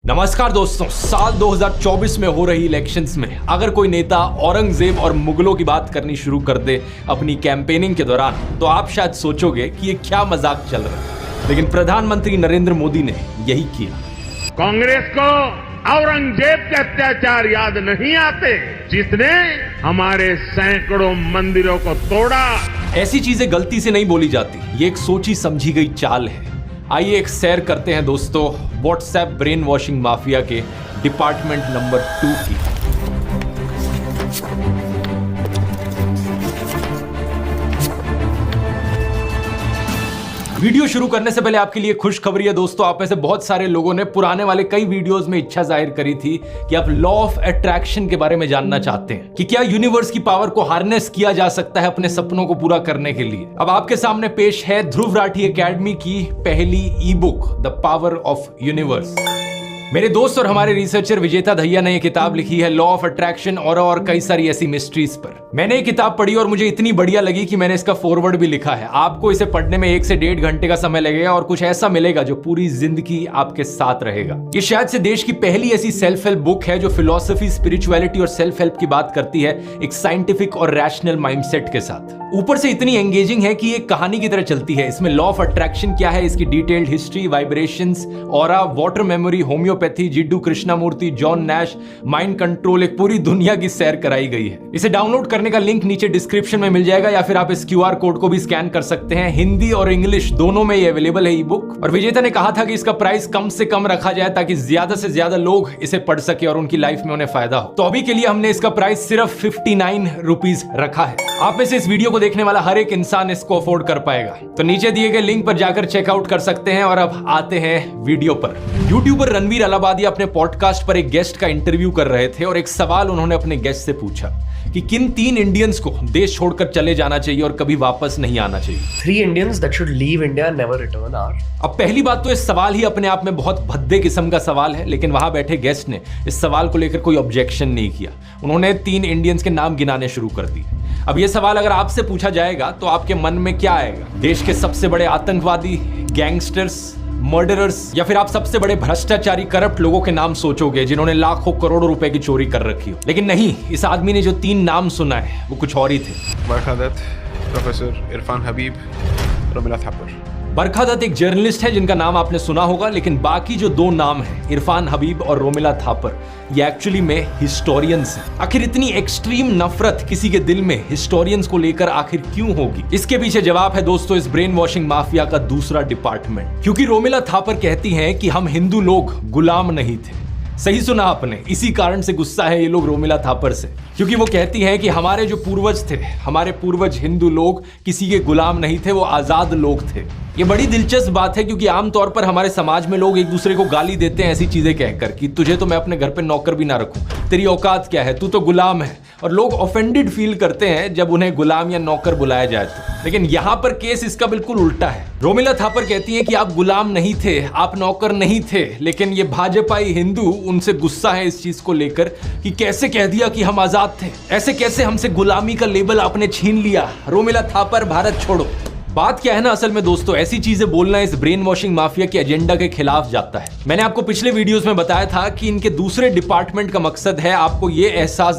नमस्कार दोस्तों, साल 2024 में हो रही इलेक्शंस में अगर कोई नेता औरंगजेब और मुगलों की बात करनी शुरू कर दे अपनी कैंपेनिंग के दौरान तो आप शायद सोचोगे कि ये क्या मजाक चल रहा है, लेकिन प्रधानमंत्री नरेंद्र मोदी ने यही किया। कांग्रेस को औरंगजेब के अत्याचार याद नहीं आते जिसने हमारे सैकड़ों मंदिरों को तोड़ा। ऐसी चीजें गलती से नहीं बोली जाती, ये एक सोची समझी गई चाल है। आइए एक सैर करते हैं दोस्तों व्हाट्सएप ब्रेन वॉशिंग माफिया के डिपार्टमेंट नंबर 2 की। वीडियो शुरू करने से पहले आपके लिए खुशखबरी है दोस्तों, आप में से बहुत सारे लोगों ने पुराने वाले कई वीडियोस में इच्छा जाहिर करी थी कि आप लॉ ऑफ अट्रैक्शन के बारे में जानना चाहते हैं कि क्या यूनिवर्स की पावर को हार्नेस किया जा सकता है अपने सपनों को पूरा करने के लिए। अब आपके सामने पेश है ध्रुव राठी एकेडमी की पहली ई book the power of universe. मेरे दोस्त और हमारे रिसर्चर विजेता दहिया ने यह किताब लिखी है लॉ ऑफ अट्रैक्शन और कई सारी ऐसी मिस्ट्रीज पर। मैंने ये किताब पढ़ी और मुझे इतनी बढ़िया लगी कि मैंने इसका फॉरवर्ड भी लिखा है। आपको इसे पढ़ने में 1 से 1.5 घंटे का समय लगेगा और कुछ ऐसा मिलेगा जो पूरी जिंदगी आपके साथ रहेगा। ये शायद से देश की पहली ऐसी सेल्फ हेल्प बुक है जो फिलॉसफी, स्पिरिचुअलिटी और सेल्फ हेल्प की बात करती है एक साइंटिफिक और रैशनल माइंडसेट के साथ। ऊपर से इतनी एंगेजिंग है कि ये कहानी की तरह चलती है। इसमें लॉ ऑफ अट्रैक्शन क्या है, इसकी detailed history, vibrations, aura, water memory, homeopathy, Jiddu Krishnamurti, John Nash, mind control, एक पूरी दुनिया की सैर कराई गई है। इसे डाउनलोड करने का लिंक नीचे डिस्क्रिप्शन में मिल जाएगा या फिर आप इस QR कोड को भी स्कैन कर सकते हैं। हिंदी और इंग्लिश दोनों में ये अवेलेबल है ई बुक। और विजेता ने कहा था कि इसका प्राइस कम से कम रखा जाए ताकि ज्यादा से ज्यादा लोग इसे पढ़ सके और उनकी लाइफ में उन्हें फायदा हो। तो अभी के लिए हमने इसका प्राइस सिर्फ 59 रुपीज रखा है। आप में से इस वीडियो को देखने वाला हर एक इंसान इसको अफोर्ड कर पाएगा। तो नीचे दिए गए लिंक पर जाकर चेकआउट कर सकते हैं। और अब आते हैं वीडियो पर। यूट्यूबर रणवीर अलाहाबादी अपने पॉडकास्ट पर एक गेस्ट का इंटरव्यू कर रहे थे और एक सवाल उन्होंने अपने गेस्ट से पूछा कि किन 3 इंडियंस को देश छोड़कर चले जाना चाहिए और कभी वापस नहीं आना चाहिए। 3 Indians that should leave India and never return are। अब पहली बात तो इस सवाल ही अपने आप में बहुत भद्दे किस्म का सवाल है, लेकिन वहां बैठे गेस्ट ने इस सवाल को लेकर कोई ऑब्जेक्शन नहीं किया। उन्होंने 3 इंडियंस के नाम गिनाने शुरू कर दिए। अब यह सवाल अगर आपसे पूछा जाएगा तो आपके मन में क्या आएगा? देश के सबसे बड़े आतंकवादी, गैंगस्टर्स, मर्डरर्स, या फिर आप सबसे बड़े भ्रष्टाचारी, करप्ट लोगों के नाम सोचोगे जिन्होंने लाखों करोड़ों रुपए की चोरी कर रखी हो। लेकिन नहीं, इस आदमी ने जो 3 नाम सुना है वो कुछ और ही थे। बरखा दत्त, प्रोफेसर इरफान हबीब, रोमिला थापर। बरखा दत्त एक जर्नलिस्ट है जिनका नाम आपने सुना होगा, लेकिन बाकी जो 2 नाम हैं, इरफान हबीब और रोमिला थापर, ये एक्चुअली में हिस्टोरियंस हैं। आखिर इतनी एक्सट्रीम नफरत किसी के दिल में हिस्टोरियंस को लेकर आखिर क्यों होगी? इसके पीछे जवाब है दोस्तों इस ब्रेन वॉशिंग माफिया का दूसरा डिपार्टमेंट। क्योंकि रोमिला थापर कहती हैं कि हम हिंदू लोग गुलाम नहीं थे। सही सुना आपने, इसी कारण से गुस्सा है ये लोग रोमिला थापर से, क्योंकि वो कहती हैं कि हमारे जो पूर्वज थे, हमारे पूर्वज हिंदू लोग किसी के गुलाम नहीं थे, वो आजाद लोग थे। ये बड़ी दिलचस्प बात है क्योंकि आमतौर पर हमारे समाज में लोग एक दूसरे को गाली देते हैं ऐसी चीजें कहकर कि तुझे तो मैं अपने घर पे नौकर भी ना रखूं, तेरी औकात क्या है, तू तो गुलाम है। और लोग ऑफेंडेड फील करते हैं जब उन्हें गुलाम या नौकर बुलाया जाए तो। लेकिन यहाँ पर केस इसका बिल्कुल उल्टा है। रोमिला थापर कहती हैं कि आप गुलाम नहीं थे, आप नौकर नहीं थे, लेकिन ये भाजपाई हिंदू, उनसे गुस्सा है इस चीज को लेकर कि कैसे कह दिया कि हम आजाद थे, ऐसे कैसे हमसे गुलामी का लेबल आपने छीन लिया। रोमिला थापर, भारत छोड़ो। बात क्या है ना, असल में दोस्तों ऐसी चीजें बोलना इस ब्रेन वॉशिंग माफिया के एजेंडा के खिलाफ जाता है। मैंने आपको पिछले वीडियोस में बताया था कि इनके दूसरे डिपार्टमेंट का मकसद है आपको ये एहसास